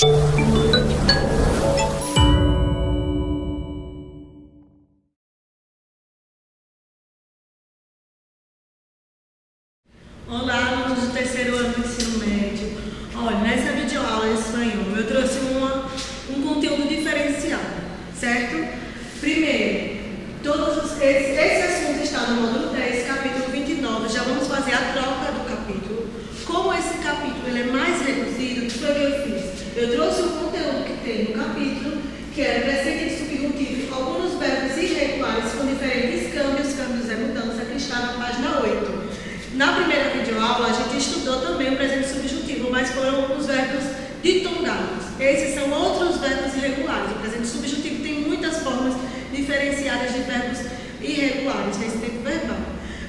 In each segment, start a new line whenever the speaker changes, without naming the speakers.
Olá, alunos do terceiro ano do ensino médio. Olha, nessa videoaula de espanhol eu trouxe um conteúdo diferenciado, certo? Primeiro, esse assunto está no módulo 10, capítulo 29. Já vamos fazer a troca do capítulo. Como esse capítulo ele é mais reduzido, o que foi que eu fiz? Eu trouxe o conteúdo que tem no capítulo, que é presente e subjuntivo, alguns verbos irregulares com diferentes câmbios é mudança, que está na página 8. Na primeira videoaula, a gente estudou também o presente subjuntivo, mas foram os verbos ditongados. Esses são outros verbos irregulares. O presente subjuntivo tem muitas formas diferenciadas de verbos irregulares nesse tempo verbal.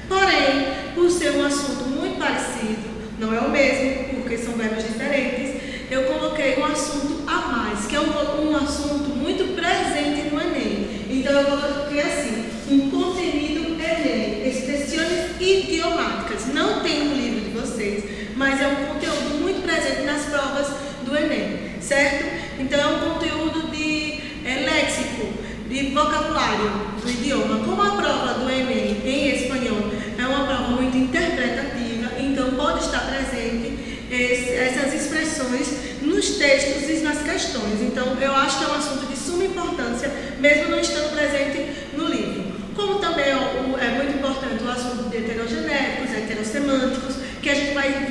Porém, por ser um assunto muito parecido, não é o mesmo, porque são verbos diferentes, eu coloquei um assunto a mais, que é um assunto muito presente no Enem. Então, eu coloquei assim, um conteúdo Enem, expressões idiomáticas. Não tem no livro de vocês, mas é um conteúdo muito presente nas provas do Enem, certo? Então, é um conteúdo de léxico, de vocabulário do idioma. Como a prova do Enem em espanhol é uma prova muito interpretativa, então pode estar presente essas expressões nos textos e nas questões. Então, eu acho que é um assunto de suma importância, mesmo não estando presente no livro. Como também é muito importante o assunto de heterogenéricos, heterossemânticos, que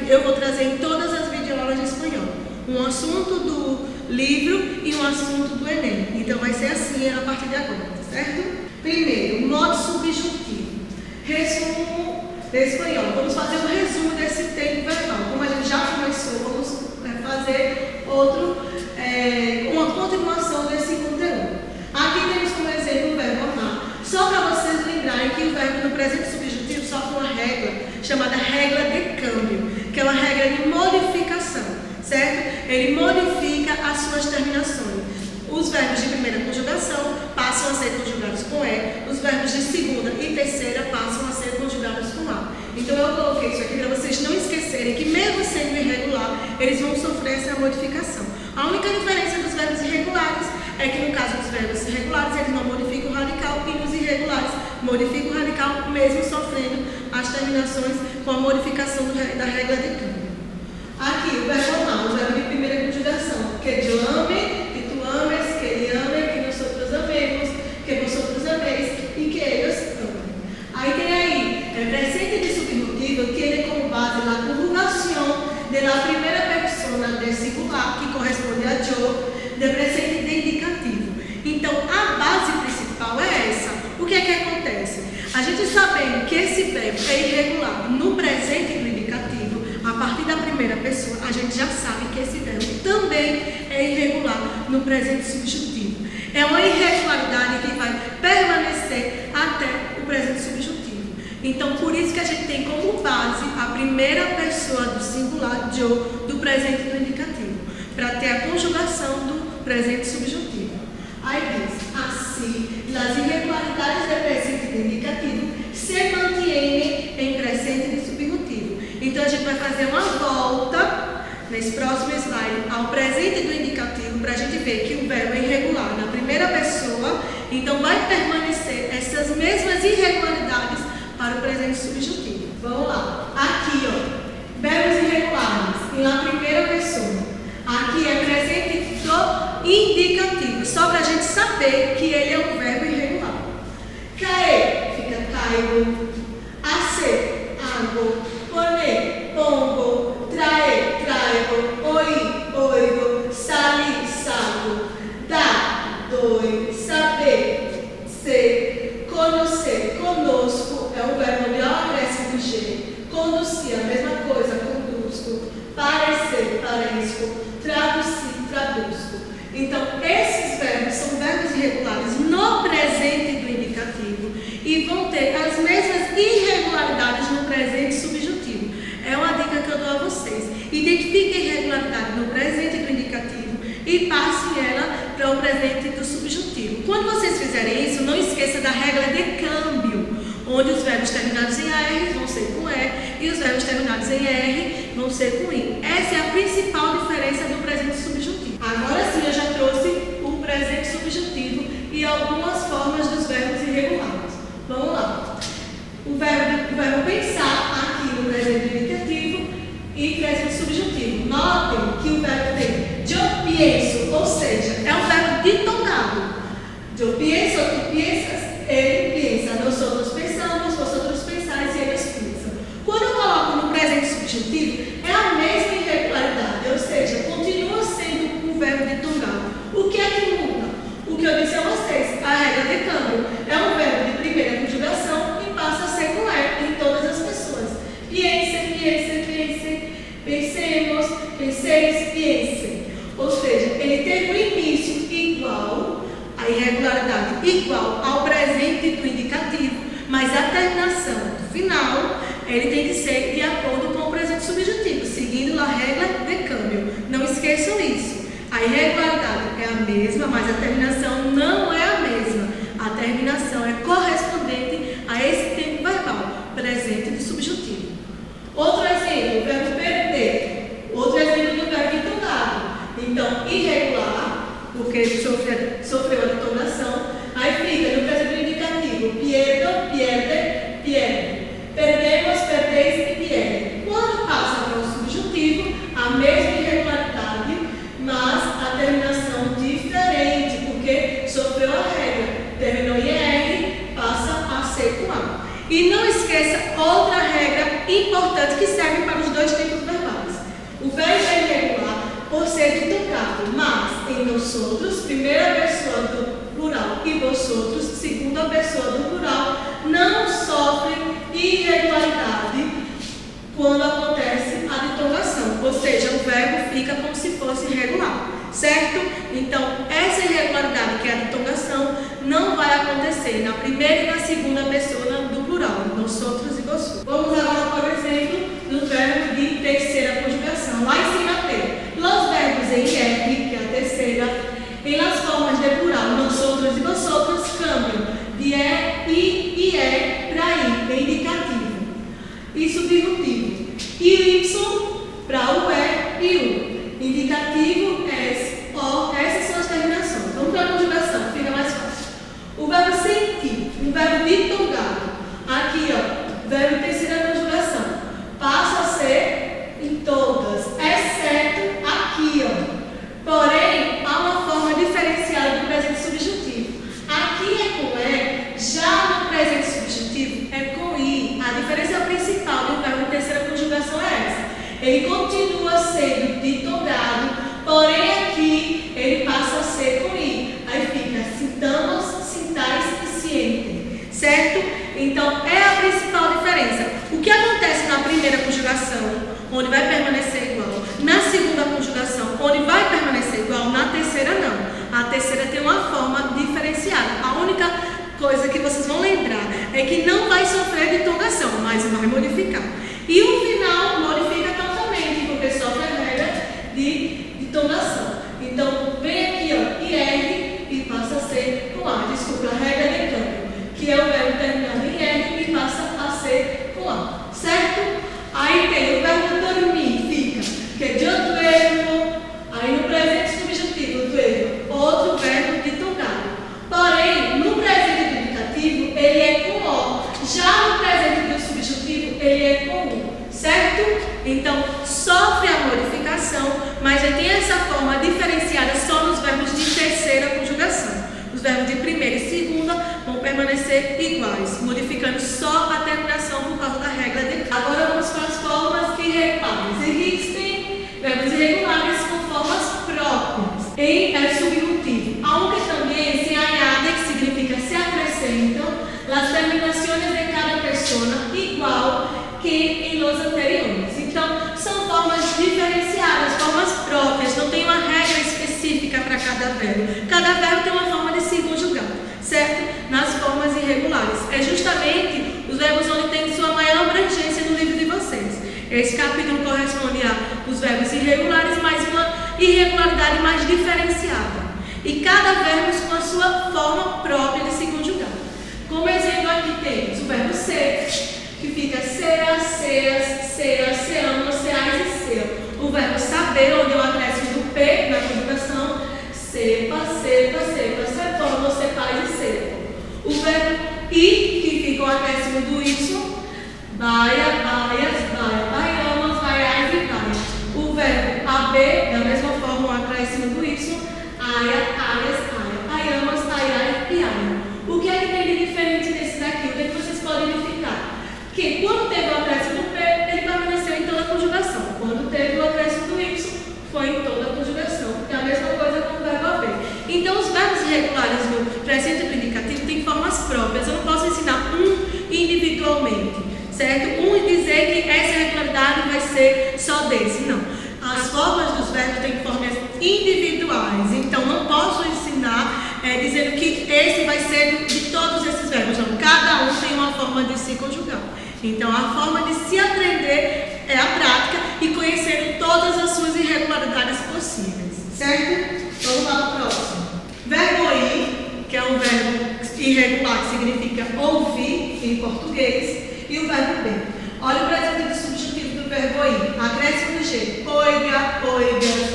eu vou trazer em todas as videoaulas de espanhol. Um assunto do livro e um assunto do Enem. Então vai ser assim a partir de agora, certo? Primeiro, modo subjuntivo. Resumo de espanhol. Vamos fazer um resumo desse tempo verbal. Como a gente já começou, vamos fazer uma continuação desse conteúdo. Aqui temos como exemplo o verbo amar. Só para vocês lembrarem que o verbo no presente subjuntivo sofre uma regra chamada regra de câmbio, que é uma regra de modificação, certo? Ele modifica as suas terminações. Os verbos de primeira conjugação passam a ser conjugados com E, os verbos de segunda e terceira passam a ser conjugados com A. Então eu coloquei isso aqui para vocês não esquecerem que mesmo sendo irregular, eles vão sofrer essa modificação. A única diferença dos verbos irregulares é que no caso dos verbos regulares eles não modificam o radical e nos irregulares modificam o radical mesmo sofrendo as terminações com a modificação da regra de câmbio. Aqui o verbo amar, o verbo de primeira conjugação, que eu ame, que tu ames, que ele ame, que nosotros amemos, que vosotros ameis e que ellos amem. Aí tem presente de subjuntivo, tiene como base a conjugação da primeira persona de singular, que corresponde a yo, de presente de indicativo. Então, a base principal é essa. O que é que acontece? A gente sabendo que esse verbo é irregular no presente do indicativo, a partir da primeira pessoa, a gente já sabe que esse verbo também é irregular no presente subjuntivo. É uma irregularidade que vai permanecer até o presente subjuntivo. Então, por isso que a gente tem como base a primeira pessoa do singular, yo, do presente do indicativo, para ter a conjugação do presente subjuntivo. Aí diz, assim, as irregularidades do presente do indicativo se mantêm em presente de subjuntivo. Então, a gente vai fazer uma volta, nesse próximo slide, ao presente do indicativo, para a gente ver que o verbo é irregular na primeira pessoa, então vai permanecer essas mesmas irregularidades para o presente subjuntivo. Vamos lá. Aqui, verbos irregulares, na primeira pessoa. Aqui é presente do indicativo, só para a gente saber que ele é um verbo irregular. Cair, fica caigo. Hacer, hago. Poner, pongo. Traer, traigo. Oír, oigo. Salir, salgo. Dar, doy. Saber, ser. Conhecer, conosco. É um verbo de acréscimo G. Conduzir, a mesma coisa, conduzco. Parecer, pareço. Traduzir, traduzco. Então, esses verbos são verbos irregulares no presente do indicativo e vão ter as mesmas irregularidades no presente subjuntivo. É uma dica que eu dou a vocês. Identifiquem a irregularidade no presente do indicativo e passem ela para o presente do subjuntivo. Quando vocês fizerem isso, não esqueça da regra de câmbio, onde os verbos terminados em AR vão ser com E e os verbos terminados em R vão ser com I. Essa é a principal diferença do presente subjuntivo. Agora, pienso, ou seja, é um verbo ditongado. Eu pienso, tu piensas, ele pensa. Nosotros pensamos, vosotros pensáis e eles pensam. Quando eu coloco no presente subjuntivo, é a mesma irregularidade, ou seja, continua sendo um verbo ditongado. O que é que muda? O que eu disse a vocês, a regra de câmbio é um verbo de primeira conjugação e passa a ser com E em todas as pessoas. Piense, piense, piense, pensemos, penseis, piense. Ou seja, ele teve um início igual, a irregularidade igual ao presente do indicativo, mas a terminação do final, ele tem que ser de acordo com o presente subjuntivo, seguindo a regra de câmbio. Não esqueçam isso. A irregularidade é a mesma, mas a terminação não é a mesma. A terminação é correspondente a esse tempo verbal, presente de subjuntivo. Outro exemplo, o verbo perder. Outro exemplo do verbo ditongado. Então, irregular, porque ele sofreu a ditonação. Aí fica no presente indicativo, pierdo, pierde, pierde. Perdemos, perdeis e pierde. Quando passa para o subjuntivo, a mesma irregularidade, mas a terminação diferente, porque sofreu a regra. Terminou em R, passa a ser com A. E não esqueça outra regra importante que serve para os dois tipos verbais. O verbo é irregular por ser ditongado, mas em nós outros, primeira pessoa do plural, e vosotros, segunda pessoa do plural, não sofre irregularidade quando acontece a ditonação, ou seja, o verbo fica como se fosse irregular, certo? Então, essa irregularidade, que é a ditonação, não vai acontecer na primeira e na segunda pessoa do plural, nós outros e vosotros. Vamos agora, por exemplo, do verbo de terceira conjugação. Lá em cima tem os verbos em R, que é a terceira, em las formas de plural, nós outros e vosotros, câmbio de e para I, é indicativo e subjuntivo. E Y para o e o. Indicativo, S, O, essas são as terminações. Vamos para a conjugação, fica mais fácil. O verbo sentir, um verbo ditongado. Aqui, ó, verbo terceira conjugação. Passa a ser em todas, exceto aqui, ó. Porém, há uma forma diferenciada do presente subjuntivo. Aqui é com E, já no presente subjuntivo é com I. A diferença principal do verbo terceira conjugação é essa. Ele continua sendo ditongado, porém aqui ele passa a ser com I. Aí fica sintamos, sintais e siente, certo? Então, é a principal diferença. O que acontece na primeira conjugação, onde vai permanecer igual, na segunda conjugação, onde vai permanecer igual, na terceira não. A terceira tem uma forma diferenciada. A única coisa que vocês vão lembrar é que não vai sofrer ditonação, mas vai modificar. E o final modifica totalmente, porque sofre a regra de ditonação. Então, vem aqui, ó, IR e passa a ser com A. Desculpa, a regra de câmbio, que é o verbo terminado em R e passa a ser com A. Certo? Aí tem o verbo dormir, fica, que eu duermo, aí no presente subjuntivo, duermo, outro verbo ditongado. Porém, no presente do indicativo, ele é com O. Já no presente do subjuntivo, ele é com U. Certo? Então, sofre a modificação, mas já tem essa forma diferenciada só nos verbos de terceira conjugação. Os verbos de primeira e segunda vão permanecer iguais, modificando só a terminação por causa da regra de. Agora vamos para as formas irregulares. Existem verbos irregulares com formas próprias em subjuntivo, aunque também se añade, que significa se acrescentam, as terminações de cada persona igual que em los anteriores. Então, são formas diferenciadas, formas próprias, não tem uma regra específica para cada verbo. Cada verbo tem uma forma de se conjugar, certo? Nas formas irregulares. É justamente os verbos onde tem sua maior abrangência no livro de vocês. Esse capítulo corresponde aos verbos irregulares, mas uma irregularidade mais diferenciada. E cada verbo com a sua forma própria de se conjugar. Como exemplo, aqui temos o verbo ser, que fica sea, seas, seas, seamos, seais e seu. O verbo saber, onde eu acresço do P na conjugação, sepa, sepa, sepa, sepamos, sepais e sepam. O verbo ir, que fica o acréscimo do Y, baia, baias, baia, baiamos, baiais e baia. O verbo haber, da mesma forma, o acréscimo do Y, Então, os verbos irregulares no presente do indicativo têm formas próprias. Eu não posso ensinar um individualmente, certo? Um e dizer que essa irregularidade vai ser só desse. Não. As formas dos verbos têm formas individuais. Então, não posso ensinar dizendo que esse vai ser de todos esses verbos. Não. Cada um tem uma forma de se conjugar. Então, a forma de se aprender é a prática e conhecendo todas as suas irregularidades possíveis. Certo? Vamos lá para o próximo. Verbo ir, que é um verbo irregular que significa ouvir em português, e o verbo bem. Olha o presente do subjuntivo do verbo ir. Acréscimo do G. Oiga, oigas,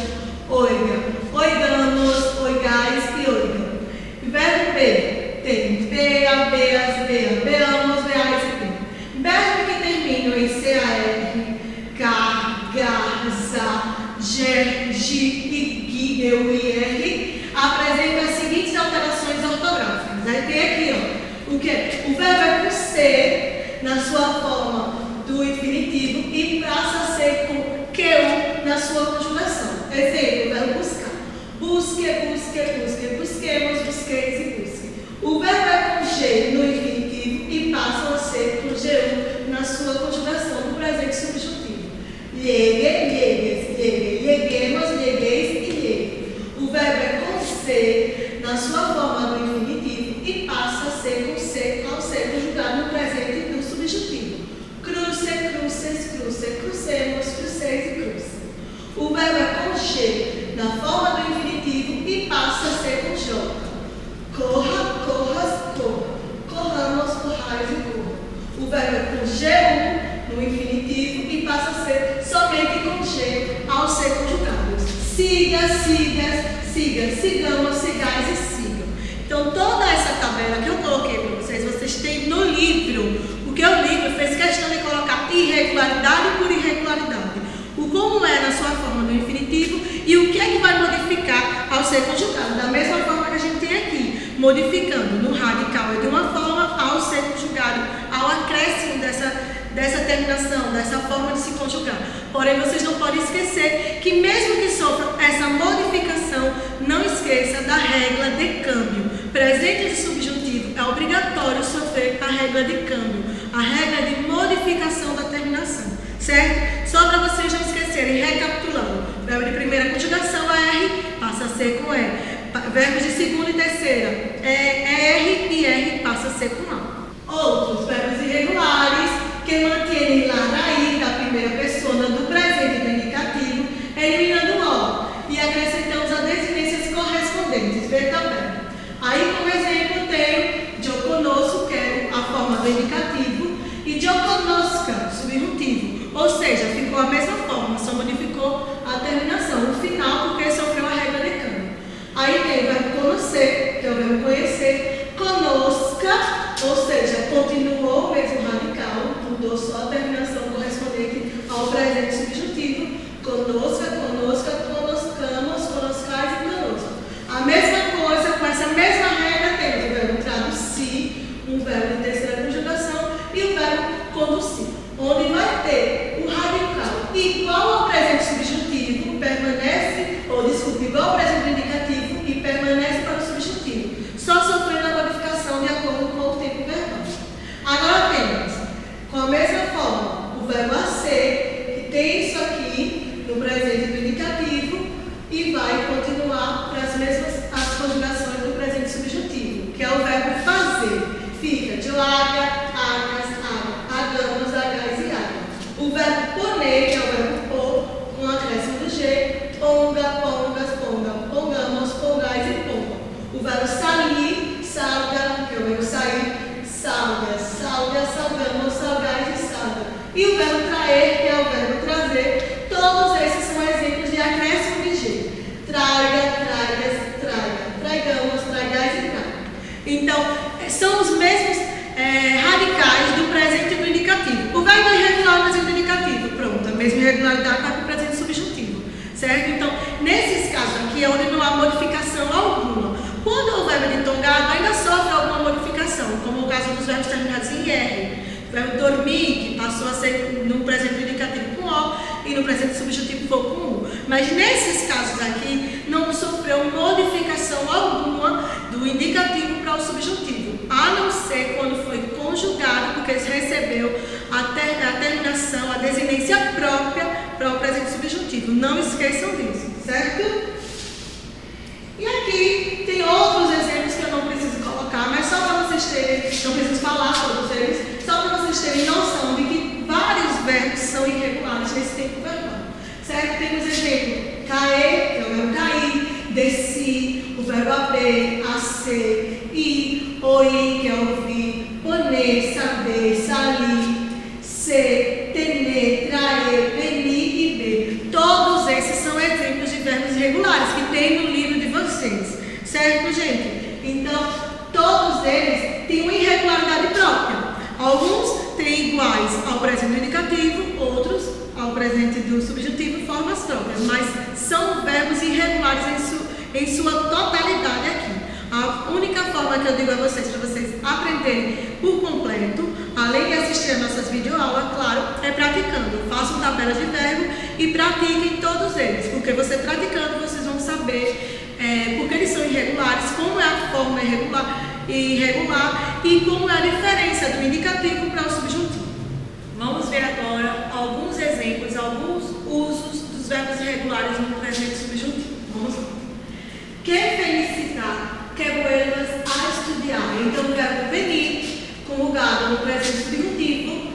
oiga. Oigamos, oigais e oiga. O verbo be tem bea, beas, bea, beamos, beais e bem. Verbos que terminam em CAR, gar, za, ger, gi e gui, eu e r, apresentam as seguintes alterações ortográficas. Aí tem aqui, ó, o que? O verbo é com C na sua forma do infinitivo e passa a ser com QU na sua conjugação. Exemplo, o verbo buscar. Busque, busque, busque, busquemos, busqueis e busque. O verbo é com G no infinitivo e passa a ser com GU na sua conjugação do presente subjuntivo. Llegue, llegues, llegue, lleguemos, llegueis e llegue. O verbo é com C na sua forma do infinitivo e passa a ser com C ao ser conjugado no presente do subjuntivo. Cruce, cruces, cruce, crucemos, cruceis e cruce. O verbo é com G na forma do infinitivo e passa a ser com J. Corra, corras, corra. Corramos, corrais e corra. O verbo é com GU no infinitivo e passa a ser somente com G ao ser conjugado. Siga, sigas, siga, sigamos, sigais e sigam. Então, toda essa tabela que eu coloquei para vocês, vocês têm no livro, porque o livro fez questão de colocar irregularidade por irregularidade. O como é na sua forma do infinitivo e o que é que vai modificar ao ser conjugado. Da mesma forma que a gente tem aqui, modificando no radical é de uma forma, ao ser conjugado, ao acréscimo dessa terminação, dessa forma de se conjugar. Porém, vocês não podem esquecer que mesmo que sofra essa modificação, não esqueça da regra de câmbio. Presente de subjuntivo é obrigatório sofrer a regra de câmbio, a regra de modificação da terminação, certo? Só para vocês não esquecerem, recapitulando, verbo de primeira conjugação R passa a ser com E, verbos de segunda e terceira é R e R passa a ser com A. Outros verbos irregulares que mantêm lá raiz da primeira pessoa do presente do indicativo, eliminando o O e acrescentamos as desinências correspondentes. Vê também. Aí, como exemplo, tenho eu conosco, que é a forma do indicativo, e eu conosca, subjuntivo. Ou seja, ficou a mesma forma, só modificou a terminação, o final, porque sofreu a regra de câmbio. Aí tem o verbo conhecer, que é o verbo conhecer, conosca, ou seja, continuou o mesmo radical, mudou só a terminação correspondente ao presente subjuntivo, conosca, conosca, conoscamos, conoscais e conosco. A mesma coisa, com essa mesma regra, temos o verbo traduzir, um verbo de terceira conjugação e o verbo conduzir, onde vai ter o radical igual ao presente subjuntivo, permanece, ou desculpe, igual ao presente indicativo e permanece para o subjuntivo, só sofrendo a modificação de acordo com o tempo verbal. Agora temos, com a mesma forma, o verbo a ser, que tem isso aqui no presente do indicativo e vai continuar para as mesmas as conjugações do presente subjuntivo, que é o verbo fazer. Fica de aga, agas, aga, agamos, agais e aga. O verbo poner, que é o verbo pôr, com acréscimo do G, ponga, pongas, ponga, pongamos, pongais e ponga. O verbo sair, salga, que é o verbo sair, salga, salga, salgamos, salgais e salga. E o verbo traer, que é o verbo trazer, todos esses são exemplos de acréscimo de G. Traga, tragas, traga, traigamos, tragais e traga. Então, são os mesmos radicais do presente e do indicativo. O verbo é irregular no presente do indicativo. Pronto, a mesma irregularidade está com o presente subjuntivo. Certo? Então, nesses casos aqui é onde não há modificação alguma. Quando o verbo é ditongado, ainda sofre alguma modificação, como o caso dos verbos terminados em R. O verbo dormir, que passou a ser no presente do indicativo com O e no presente subjuntivo for com U. Mas nesses casos aqui, não sofreu modificação alguma. a terminação, a desinência própria para o presente subjuntivo. Não esqueçam disso, certo? E aqui tem outros exemplos que eu não preciso colocar, mas só para vocês terem, não preciso falar todos eles, só para vocês terem noção de que vários verbos são irregulares nesse tempo verbal, certo? Temos exemplo, cair, que é o verbo cair, desci, o verbo haver, ser, ir, ouvir, que é ouvir, poner, saber, salir, ser, tener, trazer, venir e ver. Todos esses são exemplos de verbos irregulares que tem no livro de vocês, certo, gente? Então, todos eles têm uma irregularidade própria. Alguns têm iguais ao presente do indicativo, outros ao presente do subjuntivo, formas próprias, mas são verbos irregulares em sua totalidade aqui. A única forma que eu digo a vocês, para vocês aprenderem por completo, além de assistir as nossas videoaulas, claro, é praticando. Façam tabelas de verbo e pratiquem todos eles, porque você praticando, vocês vão saber porque eles são irregulares, como é a forma irregular e como é a diferença do indicativo para o subjuntivo. Vamos ver agora alguns exemplos, alguns usos dos verbos irregulares no presente subjuntivo. Vamos lá. Que felicitar, que vuelvas a estudar. Então, o verbo venir, conjugado no presente subjuntivo,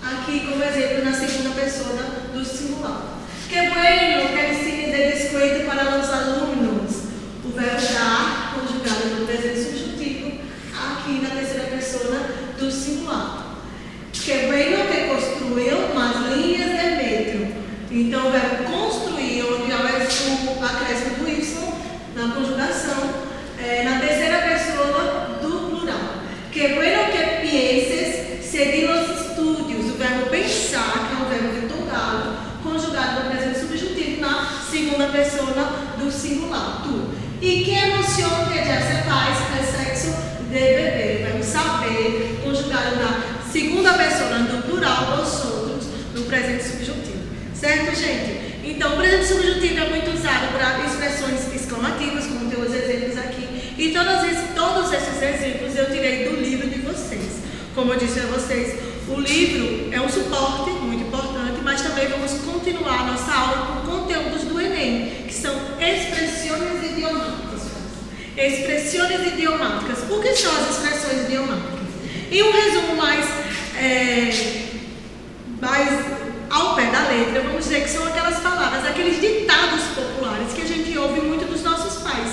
aqui como exemplo na segunda pessoa do singular. Que bueno, que ensine de descuento para os alunos. O verbo dar, conjugado no presente subjuntivo, aqui na terceira pessoa do singular. Que bueno que construyam mais linhas de metro. Então, o verbo construir, onde há o acréscimo do y na conjugação, na terceira pessoa do plural. Que bueno que pienses seguir os estudos. O verbo pensar, que é um verbo vitongado, conjugado no presente subjuntivo na segunda pessoa do singular, tu. E que emoção que já se faz é sexo de bebê. Vamos saber, conjugado na segunda pessoa do plural, os outros, no presente subjuntivo. Certo, gente? Então, o presente subjuntivo é muito usado para expressões exclamativas, como tem os exemplos aqui. E todos esses exemplos eu tirei do livro de vocês. Como eu disse a vocês, o livro é um suporte muito importante, mas também vamos continuar a nossa aula com conteúdos do Enem, que são expressões idiomáticas. Expressões idiomáticas. O que são as expressões idiomáticas? E um resumo mais ao pé da letra, vamos dizer que são aquelas palavras, aqueles ditados populares que a gente ouve muito dos nossos pais.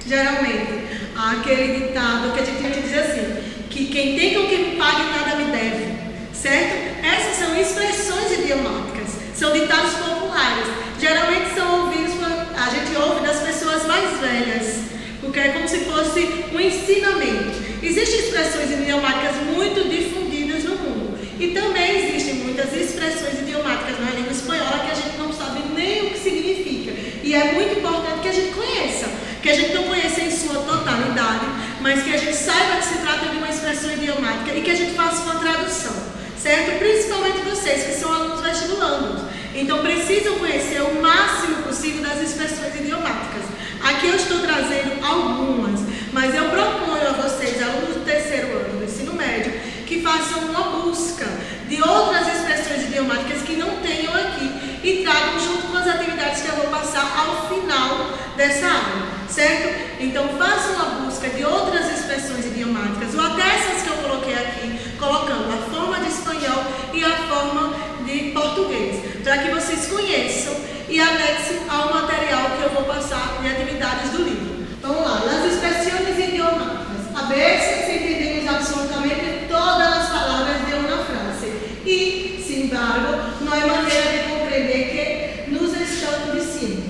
Geralmente, aquele ditado que a gente diz assim, que quem tem com que me pague nada me deve, certo? Essas são expressões idiomáticas, são ditados populares. Geralmente são ouvidos, a gente ouve das pessoas mais velhas, porque é como se fosse um ensinamento. Existem expressões idiomáticas muito difundidas no mundo. E também existem muitas expressões idiomáticas na língua espanhola que a gente não sabe nem o que significa. E é muito importante que a gente conheça, que a gente não conheça em sua totalidade, mas que a gente saiba que se trata de uma expressão idiomática e que a gente faça uma tradução, certo? Principalmente vocês que são alunos vestibulandos. Então precisam conhecer o máximo possível das expressões idiomáticas. Aqui eu estou trazendo algumas, mas eu proponho a vocês, alunos do terceiro ano do ensino médio, que façam uma busca de outras expressões idiomáticas que não tenham aqui e tragam junto com as atividades que eu vou passar ao final dessa aula, certo? Então façam uma busca de outras expressões idiomáticas, ou até essas que eu coloquei aqui, colocando a forma de espanhol e a forma de português, para que vocês conheçam e anexem ao material que eu vou passar de atividades do livro. Vamos lá, nas expressões idiomáticas. A ver se entendemos absolutamente todas as palavras de uma frase. E, sin embargo, não há maneira de compreender que nos estão dizendo.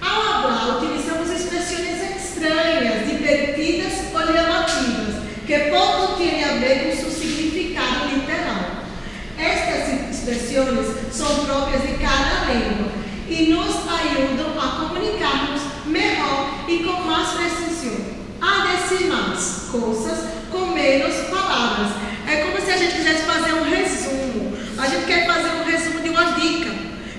Ao falar, utilizamos expressões estranhas, divertidas ou llamativas, que pouco têm a ver com seu significado literal. Estas expressões são próprias de cada língua e nos ajudam a comunicarmos melhor e com mais precisão, a dizer mais coisas com menos palavras. É como se a gente quisesse fazer um resumo. A gente quer fazer um resumo de uma dica,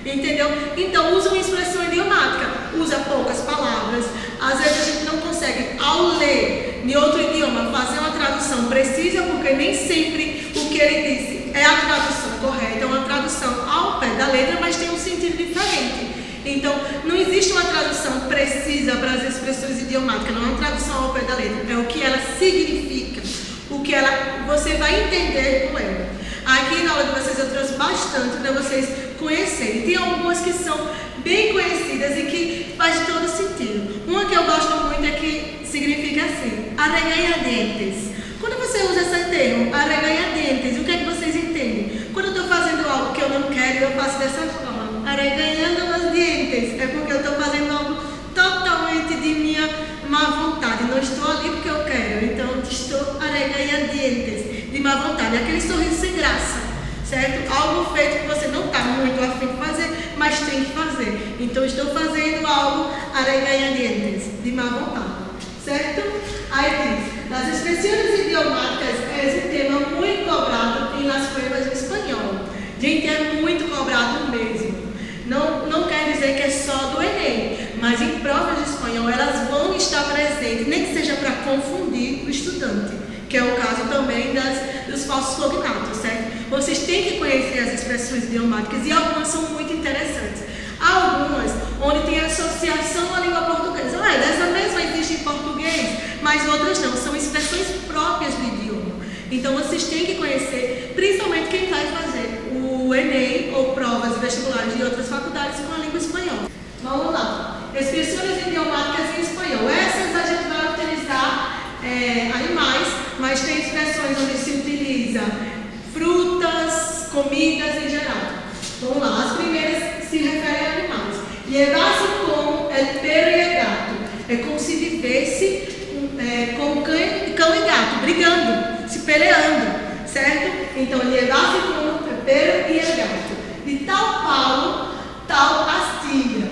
entendeu? Então usa uma expressão idiomática, usa poucas palavras. Às vezes a gente não consegue, ao ler em outro idioma, fazer uma tradução precisa, porque nem sempre o que ele disse é a tradução Então, não existe uma tradução precisa para as expressões idiomáticas, não é uma tradução ao pé da letra, é o que ela significa, o que você vai entender com ela. Aqui na aula de vocês eu trouxe bastante para vocês conhecerem. Tem algumas que são bem conhecidas e que faz todo sentido. Uma que eu gosto muito é que significa assim, arreganha-dentes. Quando você usa esse termo, arreganha-dentes, o que é que vocês entendem? Quando eu estou fazendo algo que eu não quero, eu faço dessa forma, arreganhando os dentes. É porque eu estou fazendo algo totalmente de minha má vontade. Não estou ali porque eu quero, então estou arreganha-dentes de má vontade. Aquele sorriso sem graça, certo? Algo feito que você não está muito a fim de fazer, mas tem que fazer. Então estou fazendo algo arreganha-dentes de má vontade, certo? Aí diz, nas expressões idiomáticas, esse tema muito cobrado nas provas de espanhol. Gente, é muito cobrado mesmo. Não quer dizer que é só do Enem, mas em provas de espanhol elas vão estar presentes, nem que seja para confundir o estudante, que é o caso também dos falsos cognatos, certo? Vocês têm que conhecer as expressões idiomáticas e algumas são muito interessantes. Há algumas onde tem associação à língua portuguesa. Dessa mesma existe em português, mas outras não, são expressões próprias do idioma. Então vocês têm que conhecer, principalmente quem vai fazer o Enem ou provas vestibulares de outras faculdades com a língua espanhola. Vamos lá. Expressões idiomáticas em espanhol. Essas a gente vai utilizar animais, mas tem expressões onde se utiliza frutas, comidas em geral. Vamos lá. As primeiras se referem a animais. Llevarse como el perro e el gato. É como se vivesse com cão e gato, brigando, se peleando, certo? Então, llevarse como el perro e el gato. De tal palo, tal astilla.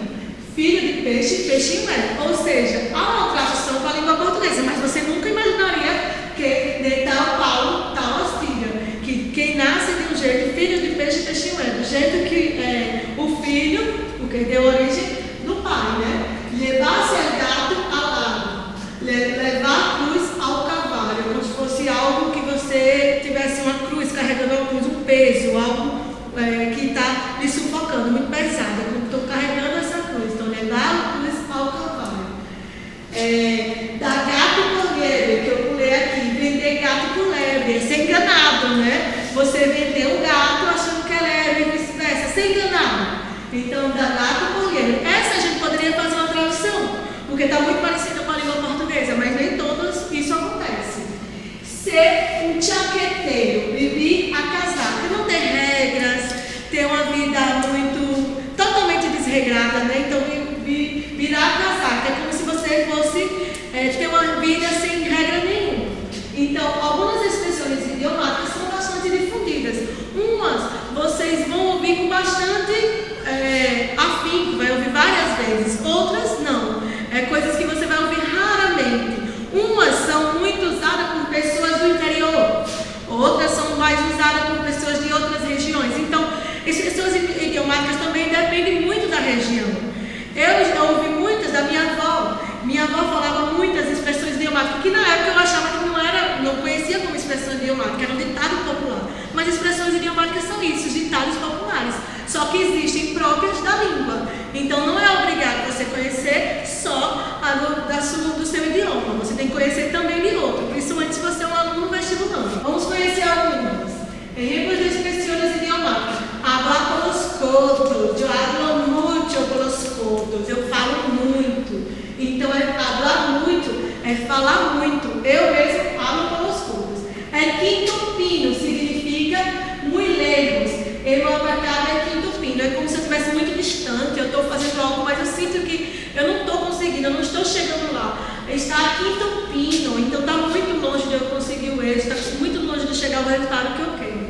Filho de peixe, peixinho é. Ou seja, há uma tradução para a língua portuguesa, mas você nunca imaginaria que de tal palo, tal astilla. Que quem nasce de um jeito, filho de peixe, peixinho é. Do jeito que o filho, o que deu origem do pai, né? Levar-se o gato ao lado. Levar a cruz ao cavalo. Como se fosse algo que você tivesse uma cruz carregando uma cruz, um peso, algo que está lhe sufocando, muito pesado. Como estou carregando essa cruz. Então, levar a cruz ao cavalo. Dar gato por lebre, que eu pulei aqui. Vender gato por lebre. É ser enganado, né? Você vender um gato achando que é lebre e vice-versa. Ser enganado. Então, dar gato por lebre. Essa a gente poderia fazer uma tradução, porque está muito parecida com a língua portuguesa, mas nem todos isso acontece. Ser um chaqueteiro, viver a casar, que não ter regras, ter uma vida totalmente desregrada, né? Então, virar a casar, que é como se você fosse ter uma vida sem regra nenhuma. Então, algumas expressões idiomáticas são bastante difundidas. Umas vocês vão ouvir com bastante afinco, vai ouvir várias vezes. Outras não. Coisas que você vai ouvir raramente. Umas são muito usadas por pessoas do interior. Outras são mais usadas por pessoas de outras regiões. Então, expressões idiomáticas também dependem muito da região. Eu já ouvi muitas da minha avó. Minha avó falava muitas expressões idiomáticas, que na época eu achava que não conhecia como expressão idiomática, era um ditado popular. Mas expressões idiomáticas são isso, ditados populares. Só que existem próprias da língua. Então não é obrigado você conhecer só do seu idioma. Você tem que conhecer também de outro, principalmente se você é um aluno vestibulando. Vamos conhecer algumas. Ejemplos de expressões idiomáticas. Hablar por los codos. Eu hablo mucho por los codos. Eu falo muito. Então, falar muito é falar muito. Eu mesmo falo por los codos. Quinto pino significa muy lejos. Eu apacado é quinto pino. É como se eu estivesse muito distante. Eu estou fazendo algo, mas eu sinto que eu não estou conseguindo, eu não estou chegando lá. Está a quinto pino. Então, está muito longe de eu conseguir o êxito. Está muito longe de chegar ao resultado que eu quero.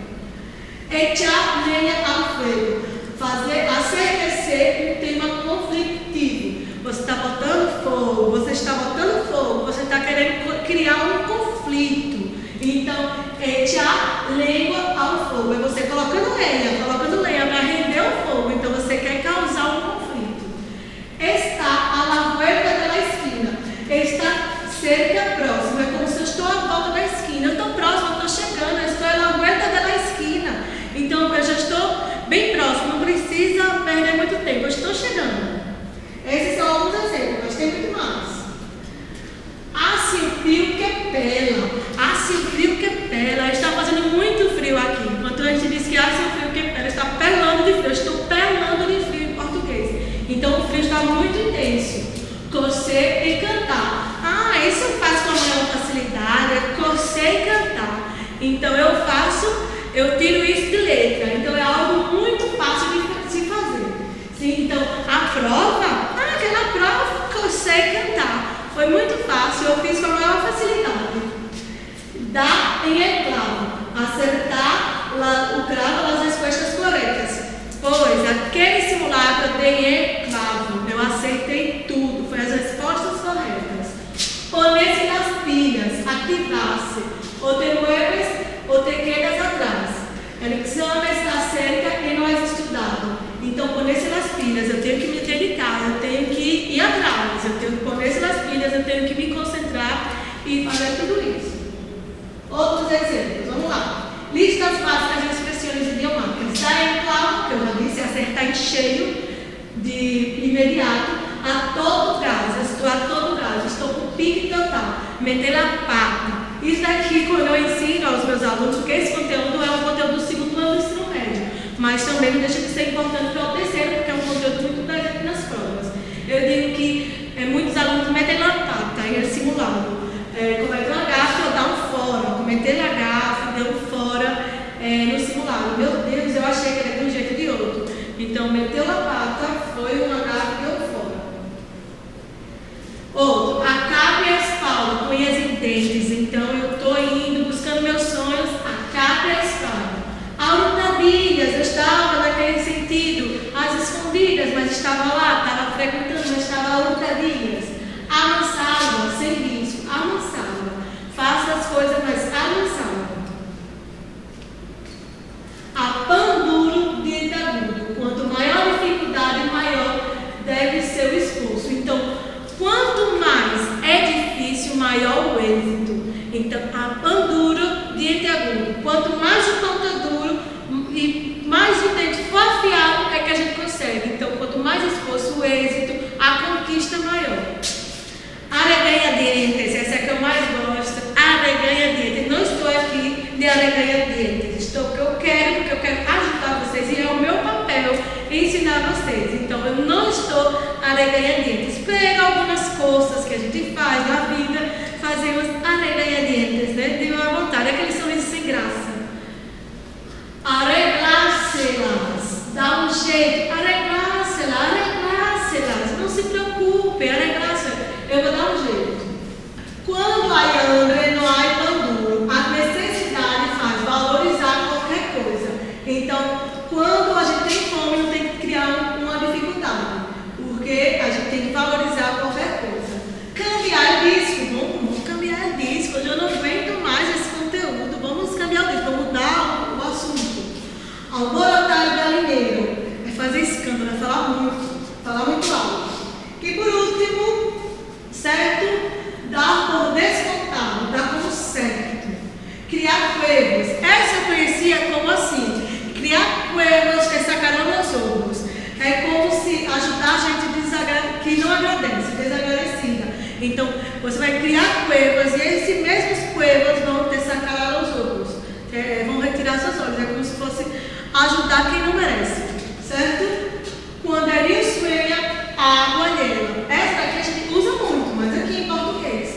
Echar lenha ao fogo. Hacer crescer um tema conflitivo. Você está botando fogo, você está querendo criar um conflito. Então, echar lenha ao fogo. É você colocando lenha para render o fogo. Então, você quer causar um conflito. Está a la vuelta de la esquina. Está cerca, próximo. É como se eu estou à volta da esquina. Eu estou próximo, eu estou chegando. Eu estou a la vuelta de la esquina. Então, eu já estou bem próximo. Não precisa perder muito tempo. Eu estou chegando. Então eu tiro isso de letra. Então é algo muito fácil de se fazer. Sim, então a prova, aquela prova que eu sei cantar. Foi muito fácil, eu fiz com a maior facilidade. Dar em enclave, acertar o cravo nas respostas corretas. Pois aquele simulacro eu dei em enclave, eu acertei tudo, foi as respostas corretas. Pôr-se nas pilhas, ativar-se, ou ter muebles, ou ter quedas atrás. El exame está cerca e não é estudado. Então, pôr-se nas pilhas, eu tenho que me dedicar, eu tenho que ir atrás, eu tenho que pôr-se nas pilhas, eu tenho que me concentrar e fazer tudo isso. Outros exemplos, vamos lá. Listas básicas de expressões idiomáticas. Dar em claro, que eu já disse, acertar em cheio de imediato, a todo gás, estou a todo gás, estou com pique total, meter a pata. Isso daqui, quando eu ensino aos meus alunos, porque esse conteúdo é um conteúdo do segundo ano do ensino médio, mas também não deixa de ser importante para o terceiro, porque é um conteúdo muito presente nas provas. Eu digo que muitos alunos metem a pata, aí é simulado. Cometer uma gafe ou dar um fora, cometer a gafe, deu um fora no simulado. Meu Deus, eu achei que era de um jeito ou de outro. Então, meteu a pata, foi uma gafe e deu fora. Outro, acabe a espalda, unhas e dentes. Então, eu estou indo, buscando meus sonhos, acabe a espalda. Hurtadilhas, eu estava naquele sentido, às escondidas, mas estava lá, estava frequentando, mas estava hurtadilhas. Amansada, sem risco, amansada. Faça as coisas, mas amansada. A pão duro, diente agudo. Quanto maior a dificuldade, maior deve ser o esforço. Então, quanto mais é difícil, maior o êxito. Então, a pão duro, diente agudo. Quanto mais o pão está duro e mais o dente for afiado, é que a gente consegue. Então, quanto mais esforço, o êxito, a conquista maior. Arreganha-dientes, essa é a que eu mais gosto. Arreganha-dientes. Não estou aqui de arreganha-dientes. Estou porque eu quero ajudar vocês e é o meu papel ensinar vocês. Então, eu não estou arreganha-dientes. Pega algumas coisas que a gente faz na vida, fazemos arreganha-dientes, né? De uma vontade, aqueles sorrisos sem graça. Arreglá-se-las. Dá um jeito. Arreglá-se-las, arreglá-se-las. Não se preocupe, arreglá-se-las. Eu vou dar um jeito. Quando há hambre, não há pão duro. A necessidade faz valorizar qualquer coisa. Então, quando a gente tem fome, não tem que criar uma dificuldade. Porque a gente tem que valorizar qualquer coisa. Cambiar disco. Vamos cambiar disco. Hoje eu não aguento mais esse conteúdo. Vamos cambiar o disco. Vamos mudar o assunto. Alborotar o galinheiro. É fazer escândalo, é falar muito alto. E por último, certo? Dar por descontado, dar como certo. Criar cuevas. Essa eu conhecia como assim. Criar cuevas que sacaram meus olhos. É como se ajudar a gente que não agradece, desagradecida. Então, você vai criar cuevas e esses mesmos cuevas vão te sacar os olhos. Vão retirar seus olhos. É como se fosse ajudar quem não merece. Certo? Quando a rio sueña, a água alheia. Essa daqui a gente usa muito, mas aqui em português.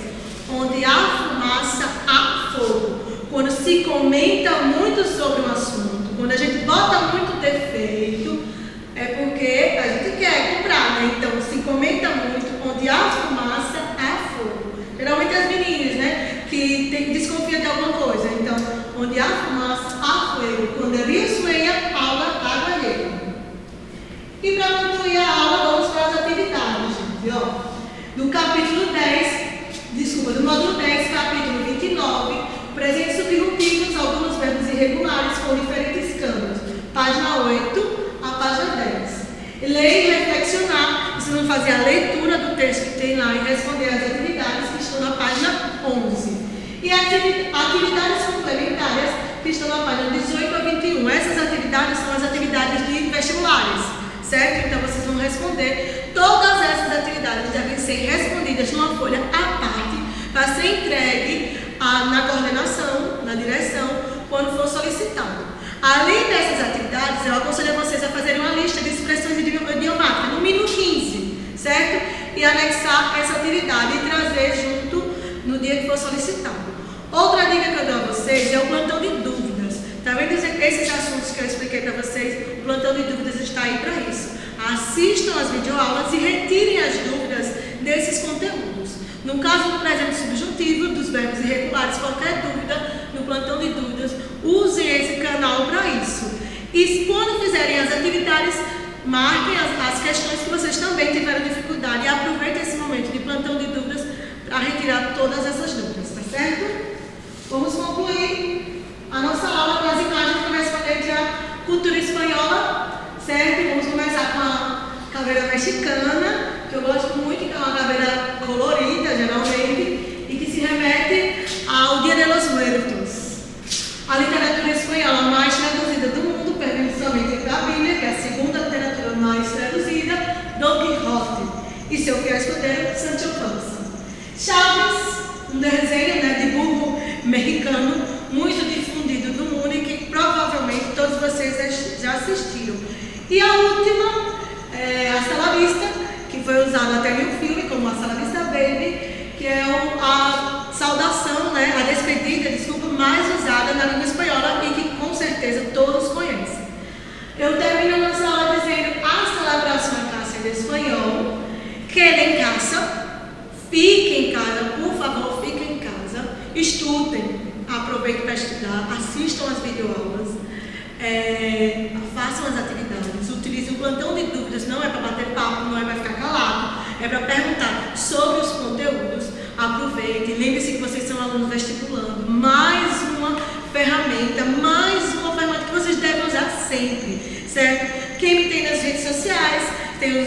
Onde há fumaça, há fogo. Quando se comenta muito sobre um assunto, quando a gente bota muito defeito, é porque a gente quer comprar, né? Então, se comenta muito, onde há fumaça, há fogo. Geralmente as meninas, né? Que desconfiam de alguma coisa. Então, onde há fumaça, há fogo. Quando a rio sueña, água alheia. E para concluir a aula, vamos para as atividades, gente. Do capítulo 10, do módulo 10, capítulo 29, presentes subjuntivos, alguns verbos irregulares com diferentes câmbios. Página 8 a página 10. Ler e reflexionar, vocês vão fazer a leitura do texto que tem lá e responder as atividades que estão na página 11. E atividades complementares que estão na página 18 a 21. Essas atividades são as atividades de vestibulares, certo? Então vocês vão responder. Todas essas atividades devem ser respondidas numa folha à parte para ser entregue na coordenação, na direção, quando for solicitado. Além dessas atividades, eu aconselho vocês a fazerem uma lista de expressões idiomáticas, no mínimo 15, certo? E anexar essa atividade e trazer junto no dia que for solicitado. Outra dica que eu dou a vocês é o plantão de dúvidas. esses assuntos que eu expliquei para vocês, o plantão de dúvidas está aí para isso. Assistam as videoaulas e retirem as dúvidas desses conteúdos. No caso do presente subjuntivo, dos verbos irregulares, qualquer dúvida no plantão de dúvidas, usem esse canal para isso. E quando fizerem as atividades, marquem as questões que vocês também tiveram dificuldade e aproveitem esse momento de plantão de dúvidas para retirar todas essas dúvidas, tá certo? Vamos concluir a nossa aula com as imagens correspondentes à cultura espanhola, certo? Vamos começar com a caveira mexicana, que eu gosto muito, que é uma caveira colorida, geralmente, e que se remete ao Dia de los Muertos. A literatura espanhola mais traduzida do mundo, permite da Bíblia, que é a segunda literatura mais traduzida, Don Quixote, e seu fiel escudeiro, Sancho Panza. Chaves, um desenho, de burro mexicano, muito difundido no mundo e que provavelmente todos vocês já assistiram. E a última, Hasta la Vista, que foi usada até no filme como Hasta la Vista Baby, que é a saudação, a despedida, mais usada na língua espanhola e que com certeza todos conhecem. Eu termino a nossa aula dizendo hasta la próxima clase de espanhol. Quedem em casa, fiquem em casa, por favor, fiquem em casa, estudem, aproveitem para estudar, assistam as videoaulas, façam as atividades, utilizem o plantão de dúvidas, não é para bater papo, não é para ficar calado, é para perguntar sobre os conteúdos. Aproveitem, lembre-se que vocês são alunos vestibulando, mais uma ferramenta que vocês devem usar sempre, certo? Quem me tem nas redes sociais, tem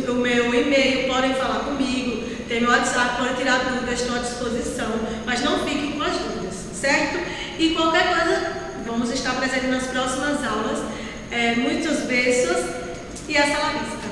o meu e-mail, podem falar comigo, tem meu WhatsApp, podem tirar dúvidas, estou à disposição, mas não fiquem com as dúvidas, certo? E qualquer coisa, vamos estar presentes nas próximas aulas. Muitos beijos e hasta la vista.